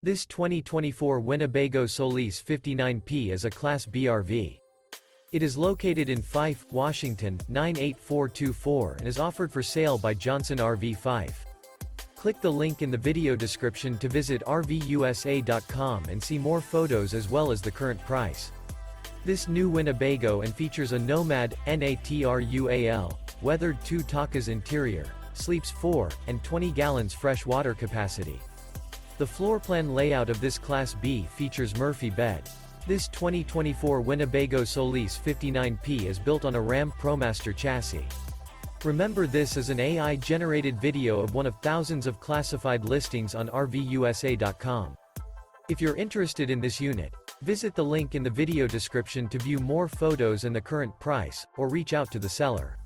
This 2024 Winnebago Solis 59P is a Class B RV. It is located in Fife, Washington, 98424 and is offered for sale by Johnson RV Fife. Click the link in the video description to visit RVUSA.com and see more photos as well as the current price. This new Winnebago and features a NOMAD, NATRUAL, weathered 2 Takas interior, sleeps 4, and 20 gallons fresh water capacity. The floor plan layout of this Class B features Murphy bed. This 2024 Winnebago Solis 59P is built on a Ram ProMaster chassis. Remember, this is an AI-generated video of one of thousands of classified listings on RVUSA.com. If you're interested in this unit, visit the link in the video description to view more photos and the current price, or reach out to the seller.